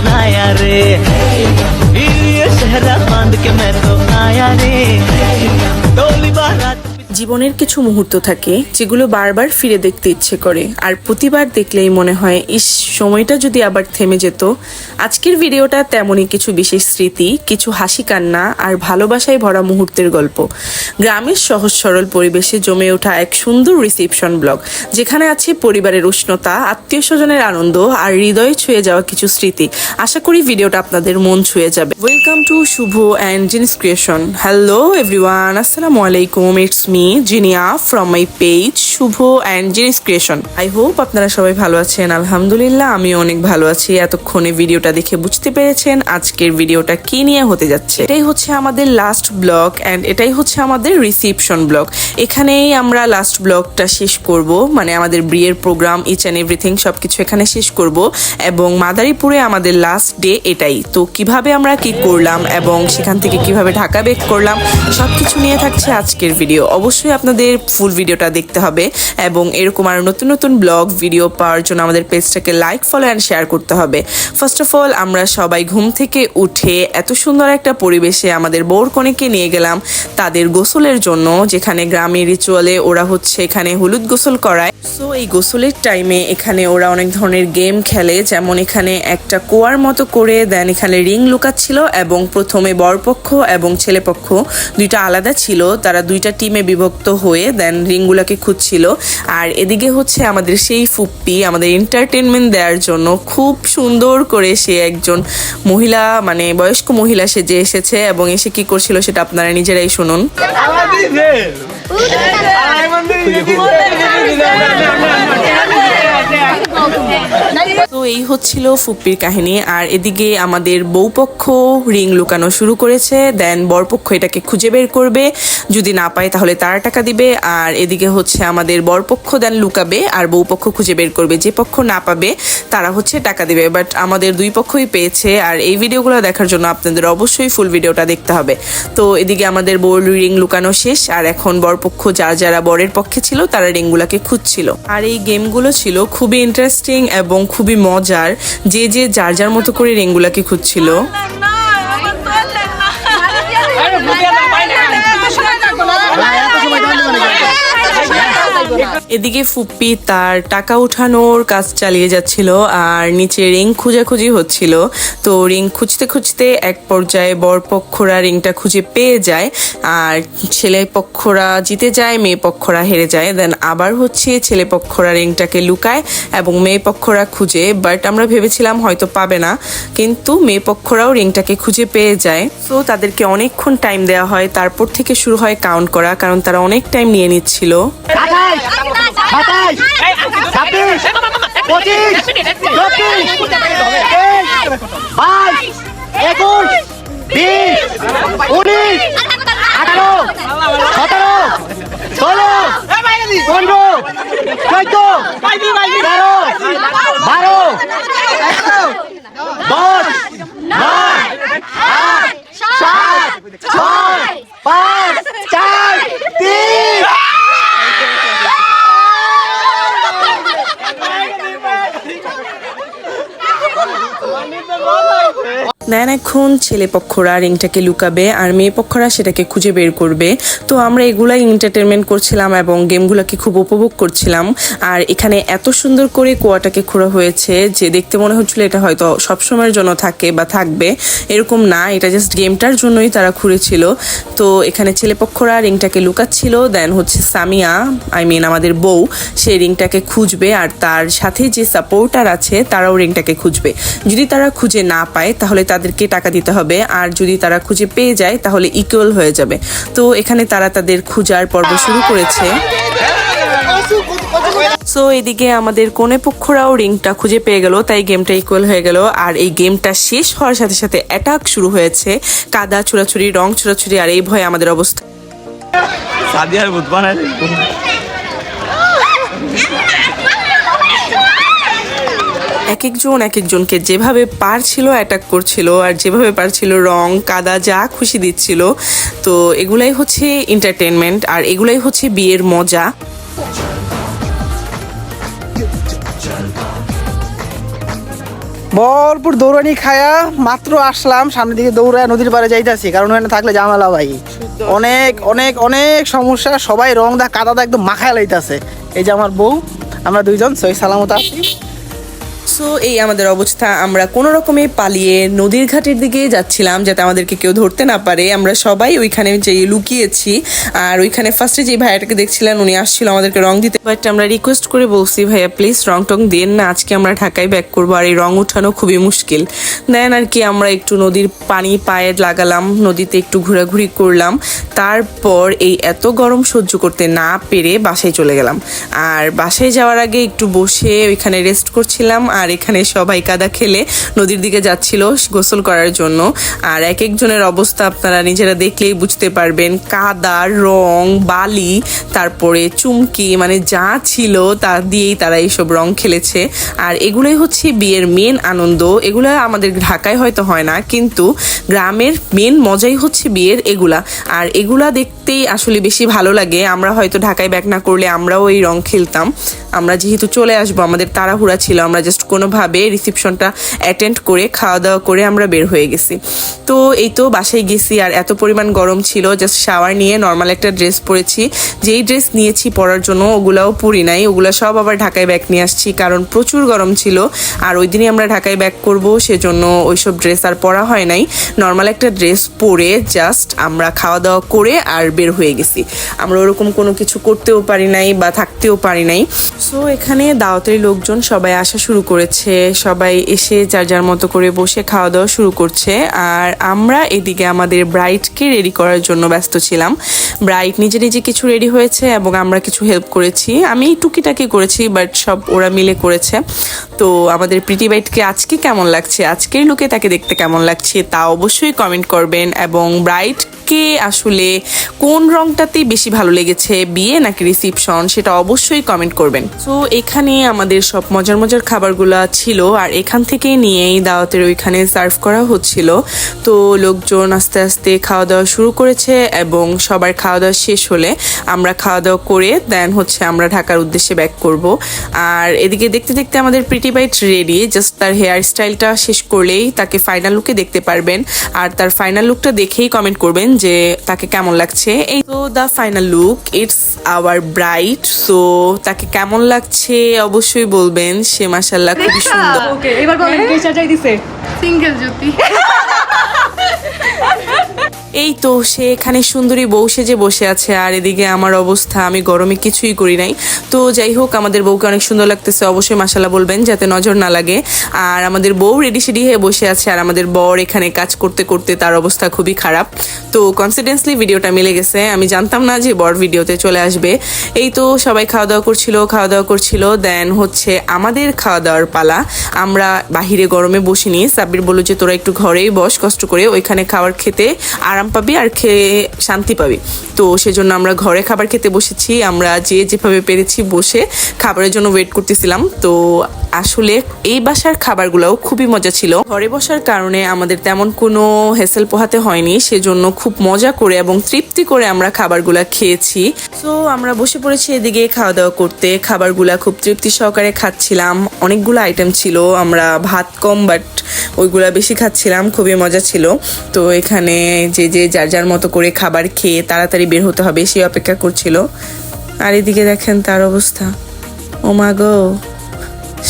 बुलाया रे, ये शहरा बांध के मैं तो आया रे, डोली बारात। জীবনের কিছু মুহূর্ত থাকে যেগুলো বারবার ফিরে দেখতে ইচ্ছে করে, আর প্রতিবার দেখলেই মনে হয় ইস, সময়টা যদি আবার থেমে যেত। আজকের ভিডিওটা তেমনই কিছু বিশেষ স্মৃতি, কিছু হাসি কান্না আর ভালোবাসায় ভরা মুহূর্তের গল্প। গ্রামের সহজ সরল পরিবেশে জমে ওঠা এক সুন্দর রিসেপশন ব্লগ, যেখানে আছে পরিবারের উষ্ণতা, আত্মীয় স্বজনের আনন্দ আর হৃদয়ে ছুঁয়ে যাওয়া কিছু স্মৃতি। আশা করি ভিডিওটা আপনাদের মন ছুঁয়ে যাবে। ওয়েলকাম টু শুভ অ্যান্ড জিনিস ক্রিয়েশন। হ্যালো এভরিওয়ান, আসসালামু আলাইকুম। It's me Jinia from my page Shuvo and জিনিস ক্রিয়েশন। আই হোপ আপনারা সবাই ভালো আছেন। আলহামদুলিল্লাহ আমিও অনেক ভালো আছি। এতক্ষণে ভিডিওটা দেখে বুঝতে পেরেছেন আজকের ভিডিওটা কি নিয়ে হতে যাচ্ছে। এটাই হচ্ছে আমাদের লাস্ট ব্লগ অ্যান্ড এটাই হচ্ছে আমাদের রিসেপশন ব্লগ। এখানেই আমরা লাস্ট ব্লগটা শেষ করব, মানে আমাদের বিয়ের প্রোগ্রাম ইচ অ্যান্ড এভরিথিং সবকিছু এখানে শেষ করব। এবং মাদারীপুরে আমাদের লাস্ট ডে এটাই। তো কিভাবে আমরা কি করলাম এবং সেখান থেকে কিভাবে ঢাকা ব্যাক করলাম সবকিছু নিয়ে থাকছে আজকের ভিডিও। অবশ্যই আপনাদের ফুল ভিডিওটা দেখতে হবে এবং এরকম আর নতুন নতুন ব্লগ ভিডিও পাওয়ার জন্য আমাদের পেজটাকে লাইক, ফলো অ্যান্ড শেয়ার করতে হবে। ফার্স্ট অফ অল আমরা সবাই ঘুম থেকে উঠে এত সুন্দর একটা পরিবেশে আমাদের বউর কনেকে নিয়ে গেলাম তাদের গোসলের জন্য, যেখানে গ্রামের রিচুয়ালে ওরা হচ্ছে এখানে হলুদ গোসল করায়। সো এই গোসলের টাইমে এখানে ওরা অনেক ধরনের গেম খেলে, যেমন এখানে একটা কুয়ার মতো করে দেন এখানে রিং লুকাচ্ছিল এবং প্রথমে বরপক্ষ এবং ছেলেপক্ষ দুইটা আলাদা ছিল, তারা দুইটা টিমে বিভক্ত হয়ে দেন রিংগুলোকে খুঁজছিল। আর এদিকে হচ্ছে আমাদের সেই ফুপ্পি আমাদের এন্টারটেনমেন্ট দেওয়ার জন্য খুব সুন্দর করে সে একজন মহিলা, মানে বয়স্ক মহিলা সেজে এসেছে এবং এসে কি করছিল সেটা আপনারা নিজেরাই শুনুন। তো এই হচ্ছিল ফুপ্পির কাহিনী। আর এদিকে আমাদের বউপক্ষ রিং লুকানো শুরু করেছে, দেন বরপক্ষ এটাকে খুঁজে বের করবে, যদি না পায় তাহলে তারা টাকা দিবে। আর এদিকে হচ্ছে আমাদের বরপক্ষ দেন লুকাবে আর বউপক্ষ খুঁজে বের করবে, যে পক্ষ না পাবে তারা হচ্ছে টাকা দিবে। বাট আমাদের দুই পক্ষই পেয়েছে। আর এই ভিডিওগুলো দেখার জন্য আপনাদের অবশ্যই ফুল ভিডিওটা দেখতে হবে। তো এদিকে আমাদের বউর রিং লুকানো শেষ, আর এখন বরপক্ষ যারা বরের পক্ষে ছিল তারা রিংগুলাকে খুঁজছিল। আর এই গেমগুলো ছিল খুবই ইন্টারেস্টিং এবং খুবই মজার, যে যার মতো করে রিংগুলাকে খুঁজছিল। এদিকে ফুপ্পি তার টাকা উঠানোর কাজ চালিয়ে যাচ্ছিল আর নিচে রিং খোঁজাখুঁজি হচ্ছিল। তো রিং খুঁজতে খুঁজতে এক পর্যায়ে বরপক্ষরা রিংটা খুঁজে পেয়ে যায়, আর ছেলে পক্ষরা জিতে যায়, মেয়ে পক্ষরা হেরে যায়। দেন আবার হচ্ছে ছেলে পক্ষরা রিংটাকে লুকায় এবং মেয়ে পক্ষরা খুঁজে, বাট আমরা ভেবেছিলাম হয়তো পাবে না, কিন্তু মেয়ে পক্ষরাও রিংটাকে খুঁজে পেয়ে যায়। তো তাদেরকে অনেকক্ষণ টাইম দেওয়া হয়, তারপর থেকে শুরু হয় কাউন্ট করা, কারণ তারা অনেক টাইম নিয়ে নিচ্ছিল। এখন ছেলে পক্ষরা রিংটাকে লুকাবে আর মেয়ে পক্ষরা সেটাকে খুঁজে বের করবে। তো আমরা এগুলাই এন্টারটেনমেন্ট করছিলাম এবং গেমগুলোকে খুব উপভোগ করছিলাম। আর এখানে এত সুন্দর করে কুয়াটাকে খোঁড়া হয়েছে যে দেখতে মনে হচ্ছিল এটা হয়তো সবসময়ের জন্য থাকে বা থাকবে, এরকম না, এটা জাস্ট গেমটার জন্যই তারা খুঁড়েছিল। তো এখানে ছেলে পক্ষরা রিংটাকে লুকাচ্ছিল, দেন হচ্ছে সামিয়া আমাদের বউ সেই রিংটাকে খুঁজবে আর তার সাথে যে সাপোর্টার আছে তারাও রিংটাকে খুঁজবে। যদি তারা খুঁজে না পায় তাহলে তাদেরকে টাকা দিতে হবে, আর যদি তারা খুঁজে পেয়ে যায় তাহলে ইকুয়াল হয়ে যাবে। তো এখানে তারা তাদের খোঁজার পর্ব শুরু করেছে। সো এদিকে আমাদের কোনে পক্ষরাও রিংটা খুঁজে পেয়ে গেল, তাই গেমটা ইকুয়াল হয়ে গেল। আর এই গেমটা শেষ হওয়ার সাথে সাথে অ্যাটাক শুরু হয়েছে, কাদা ছোড়াছুড়ি, রং ছোড়াছুড়ি, আর এই ভয়ে আমাদের অবস্থা। এক একজনকে যেভাবে পারছিল অ্যাটাক করছিল, আর যেভাবে পারছিল রং কাদা যা খুশি দিচ্ছিল। তো এগুলাই হচ্ছে এন্টারটেনমেন্ট আর এগুলাই হচ্ছে বিয়ের মজা। ভরপুর দৌড়ানি খায়া মাত্র আসলাম, সামনের দিকে দৌড়ায় নদীর পাড়ে যাইতেছি, কারণ ওখানে থাকলে ঝামেলা ভাই, অনেক অনেক অনেক সমস্যা। সবাই রং দা কাদা দা একদম মাখায় লাইতেছে। এই যে আমার বউ, আমরা দুইজন সহি সালামত আছি। সো এই আমাদের অবস্থা, আমরা কোনো রকমে পালিয়ে নদীর ঘাটের দিকে যাচ্ছিলাম যাতে আমাদেরকে কেউ ধরতে না পারে। আমরা সবাই ওইখানে যে লুকিয়েছি, আর ওইখানে ফার্স্টে যে ভাইয়াটাকে দেখছিলেন উনি আসছিল আমাদেরকে রং দিতে, বাট আমরা রিকোয়েস্ট করে বলছি ভাইয়া প্লিজ রং টং দেন না, আজকে আমরা ঢাকায় ব্যাক করবো আর এই রং উঠানো খুবই মুশকিল। দেন আর কি আমরা একটু নদীর পানি পায়ে লাগালাম, নদীতে একটু ঘোরাঘুরি করলাম, তারপর এই এত গরম সহ্য করতে না পেরে বাসায় চলে গেলাম। আর বাসায় যাওয়ার আগে একটু বসে ওইখানে রেস্ট করছিলাম, আর এখানে সবাই কাদা খেলে নদীর দিকে যাচ্ছিল গোসল করার জন্য। আর এক একজনের অবস্থা আপনারা নিজেরা দেখলেই বুঝতে পারবেন, কাদা, রং, বালি, তারপরে চুমকি, মানে যা ছিল তা দিয়েই তারা এইসব রং খেলেছে। আর এগুলোই হচ্ছে বিয়ের মেন আনন্দ। এগুলো আমাদের ঢাকায় হয়তো হয় না, কিন্তু গ্রামের মেন মজাই হচ্ছে বিয়ের এগুলা। আর এগুলা দেখতেই আসলে বেশি ভালো লাগে। আমরা হয়তো ঢাকায় ব্যাক না করলে আমরাও এই রং খেলতাম। আমরা যেহেতু চলে আসবো, আমাদের তাড়াহুড়া ছিল, আমরা জাস্ট কোনোভাবে রিসেপশনটা অ্যাটেন্ড করে খাওয়া দাওয়া করে আমরা বের হয়ে গেছি। তো এই তো বাসায় গেছি, আর এত পরিমাণ গরম ছিল, জাস্ট শাওয়ার নিয়ে নর্মাল একটা ড্রেস পরেছি। যেই ড্রেস নিয়েছি পরার জন্য ওগুলাও পরি নাই, ওগুলো সব আবার ঢাকায় ব্যাক নিয়ে আসছি, কারণ প্রচুর গরম ছিল। আর ওই দিনই আমরা ঢাকায় ব্যাক করব, সেজন্য ওইসব ড্রেস আর পরা হয় নাই। নর্মাল একটা ড্রেস পরে জাস্ট আমরা খাওয়া দাওয়া করে আর বের হয়ে গেছি। আমরা ওরকম কোনো কিছু করতেও পারি নাই বা থাকতেও পারি নাই। সো এখানে দাওয়াতের লোকজন সবাই আসা শুরু করেছে, সবাই এসে যার যার মতো করে বসে খাওয়া দাওয়া শুরু করছে। আর আমরা এদিকে আমাদের ব্রাইডকে রেডি করার জন্য ব্যস্ত ছিলাম। ব্রাইড নিজে নিজে কিছু রেডি হয়েছে এবং আমরা কিছু হেল্প করেছি। আমি টুকিটাকি করেছি, বাট সব ওরা মিলে করেছে। তো আমাদের প্রিটি ব্রাইডকে আজকে কেমন লাগছে, আজকের লুকে তাকে দেখতে কেমন লাগছে তা অবশ্যই কমেন্ট করবেন। এবং ব্রাইডকে আসলে কোন রংটাতে বেশি ভালো লেগেছে, বিয়ে নাকি রিসিপশন, সেটা অবশ্যই কমেন্ট করবেন। তো এখানে আমাদের সব মজার মজার খাবারগুলা ছিল, আর এখান থেকে নিয়েই দাওয়াতের ওইখানে সার্ভ করা হচ্ছিল। তো লোকজন আস্তে আস্তে খাওয়া দাওয়া শুরু করেছে, এবং সবার খাওয়া দাওয়া শেষ হলে আমরা খাওয়া দাওয়া করে দেন হচ্ছে আমরা ঢাকার উদ্দেশ্যে ব্যাক করব। আর এদিকে দেখতে দেখতে আমাদের প্রিটি ব্রাইড রেডি, জাস্ট তার হেয়ার স্টাইলটা শেষ করলেই তাকে ফাইনাল লুকে দেখতে পারবেন। আর তার ফাইনাল লুকটা দেখেই কমেন্ট করবেন যে তাকে কেমন লাগছে। এই তো the final look, it's our bride. So তাকে কেমন লাগছে অবশ্যই বলবেন, সে মাশাআল্লাহ খুবই সুন্দর। ওকে, এবার বলেন কে সাজাই দিছে? সিঙ্গেল জ্যোতি। এই তো সে এখানে সুন্দরী বউ সেজে বসে আছে, আর এদিকে আমার অবস্থা, আমি গরমে কিছুই করি নাই। তো যাই হোক, আমাদের বউকে অনেক সুন্দর লাগতেছে, অবশ্যই মাশাআল্লাহ বলবেন যাতে নজর না লাগে। আর আমাদের বউ রেডি সেডি হয়ে বসে আছে, আর আমাদের বর এখানে কাজ করতে করতে তার অবস্থা খুবই খারাপ। তো কনসিডেন্সলি ভিডিওটা মিলে গেছে, আমি জানতাম না যে বর ভিডিওতে চলে আসবে। এই তো সবাই খাওয়া দাওয়া করছিল, দেন হচ্ছে আমাদের খাওয়া দাওয়ার পালা। আমরা বাহিরে গরমে বসিনি, সাব্বির বলল যে তোরা একটু ঘরেই বস, কষ্ট করে ওইখানে খাবার খেতে আরাম পাবি আর খেয়ে শান্তি পাবি। তো সেজন্য আমরা ঘরে খাবার খেতে বসেছি। আমরা যেভাবে পেরেছি বসে খাবারের জন্য ওয়েট করতেছিলাম। তো আসলে এই বাসার খাবারগুলোও খুবই মজা ছিল। ঘরে বসার কারণে আমাদের তেমন কোনো হেসেল পোহাতে হয়নি, সেজন্য খুব মজা করে এবং তৃপ্তি করে আমরা খাবারগুলা খেয়েছি। তো আমরা বসে পড়েছি এদিকে খাওয়া দাওয়া করতে, খাবারগুলা খুব তৃপ্তি সহকারে খাচ্ছিলাম। অনেকগুলো আইটেম ছিল, আমরা ভাত কম বাট ওইগুলা বেশি খাচ্ছিলাম, খুবই মজা ছিল। তো এখানে যে যার যার মতো করে খাবার খেয়ে তাড়াতাড়ি বের হতে হবে সে অপেক্ষা করছিল। আর এদিকে দেখেন তার অবস্থা, ও মা গো,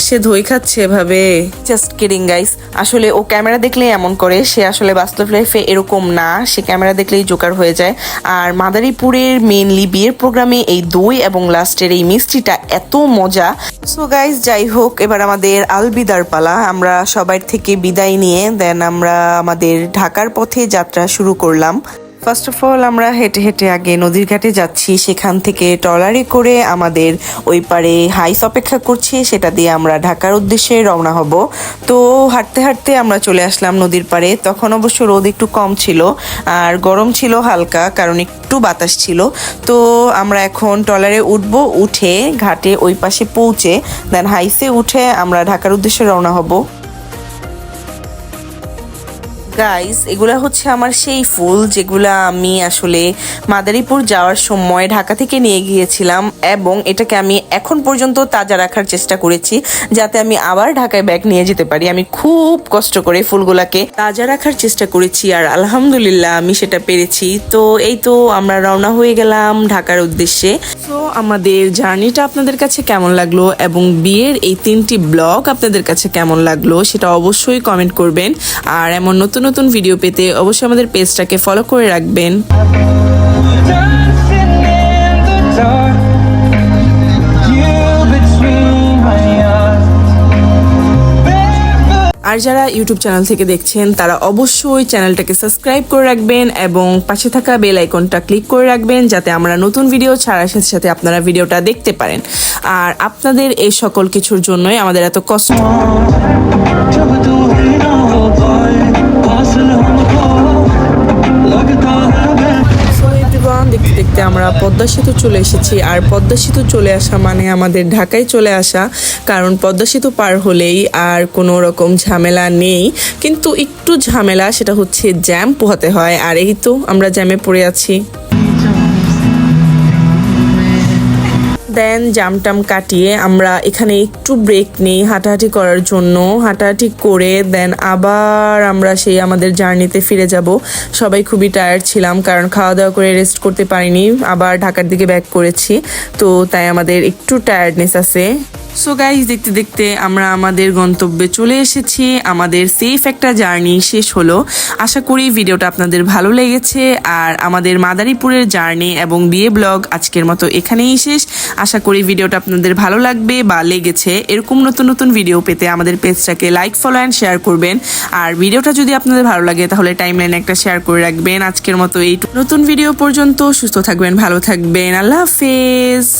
সে দই খাচ্ছে এভাবে। জাস্ট কিডিং গাইস, আসলে ও ক্যামেরা দেখলেই এমন করে, সে আসলে বাস্তব লাইফে এরকম না, সে ক্যামেরা দেখলেই জোকার হয়ে যায়। আর মাদারীপুরের মেইনলি বিয়ের প্রোগ্রামে এই দই এবং লাস্টের এই মিষ্টিটা এত মজা। সো গাইস, যাই হোক, এবার আমাদের আলবিদার পালা। আমরা সবার থেকে বিদায় নিয়ে দেন আমরা আমাদের ঢাকার পথে যাত্রা শুরু করলাম। ফার্স্ট অফ অল আমরা হেঁটে হেঁটে আগে নদীর ঘাটে যাচ্ছি, সেখান থেকে ট্রলারে করে আমাদের ওই পারে হাইস অপেক্ষা করছি, সেটা দিয়ে আমরা ঢাকার উদ্দেশ্যে রওনা হব। তো হাঁটতে হাঁটতে আমরা চলে আসলাম নদীর পাড়ে। তখন অবশ্য রোদ একটু কম ছিল আর গরম ছিল হালকা, কারণ একটু বাতাস ছিল। তো আমরা এখন ট্রলারে উঠবো, উঠে ঘাটে ওই পাশে পৌঁছে দেন হাইসে উঠে আমরা ঢাকার উদ্দেশ্যে রওনা হব। গাইস, এগুলা হচ্ছে আমার সেই ফুল যেগুলা আমি আসলে মাদারীপুর যাওয়ার সময় ঢাকা থেকে নিয়ে গিয়েছিলাম, এবং এটাকে আমি এখন পর্যন্ত তাজা রাখার চেষ্টা করেছি যাতে আমি আবার ঢাকায় ব্যাগ নিয়ে যেতে পারি। আমি খুব কষ্ট করে ফুলগুলাকে তাজা রাখার চেষ্টা করেছি, আর আলহামদুলিল্লাহ আমি সেটা পেরেছি। তো এই তো আমরা রওনা হয়ে গেলাম ঢাকার উদ্দেশ্যে। তো আমাদের জার্নিটা আপনাদের কাছে কেমন লাগলো এবং বিয়ের এই 3টি ব্লগ আপনাদের কাছে কেমন লাগলো সেটা অবশ্যই কমেন্ট করবেন। আর এমন নতুন নতুন ভিডিও পেতে অবশ্যই আমাদের পেজটাকে ফলো করে রাখবেন। Dancing in the dark, you between my arms. আর যারা ইউটিউব চ্যানেল থেকে দেখছেন তারা অবশ্যই চ্যানেলটাকে সাবস্ক্রাইব করে রাখবেন এবং পাশে থাকা বেল আইকনটা ক্লিক করে রাখবেন যাতে আমরা নতুন ভিডিও ছাড়ার সাথে সাথে আপনারা ভিডিওটা দেখতে পারেন। আর আপনাদের এই সকল কিছুর জন্যই আমাদের এত কষ্ট। जब तू ही ना हो पाए, फासले हमको लगता है So everyone, দেখতে দেখতে আমরা পদ্মা সেতু চলে এসেছি। আর পদ্মা সেতু চলে আসা মানে আমাদের ঢাকায় চলে আসা, কারণ পদ্মা সেতু পার হলেই আর কোনো রকম ঝামেলা নেই, কিন্তু একটু ঝামেলা, সেটা হচ্ছে জ্যাম পোহাতে হয়। আর এই তো আমরা জ্যামে পড়ে আছি। দেন জামটাম কাটিয়ে আমরা এখানে একটু ব্রেক নেই হাঁটাহাঁটি করার জন্য। হাঁটাহাঁটি করে দেন আবার আমরা সেই আমাদের জার্নিতে ফিরে যাব। সবাই খুবই টায়ার্ড ছিলাম কারণ খাওয়া দাওয়া করে রেস্ট করতে পারিনি, আবার ঢাকার দিকে ব্যাক করেছি, তো তাই আমাদের একটু টায়ার্ডনেস আছে। সো গাইজ, দেখতে দেখতে আমরা আমাদের গন্তব্যে চলে এসেছি। আমাদের সেফ একটা জার্নি শেষ হলো। আশা করি ভিডিওটা আপনাদের ভালো লেগেছে। আর আমাদের মাদারীপুরের জার্নি এবং বিয়ে ব্লগ আজকের মতো এখানেই শেষ। আশা করি ভিডিওটা আপনাদের ভালো লাগবে বা লেগেছে। এরকম নতুন নতুন ভিডিও পেতে আমাদের পেজটাকে লাইক, ফলো অ্যান্ড শেয়ার করবেন। আর ভিডিওটা যদি আপনাদের ভালো লাগে তাহলে টাইমলাইনে একটা শেয়ার করে রাখবেন। আজকের মতো এই নতুন ভিডিও পর্যন্ত সুস্থ থাকবেন, ভালো থাকবেন, আল্লাহ হাফেজ।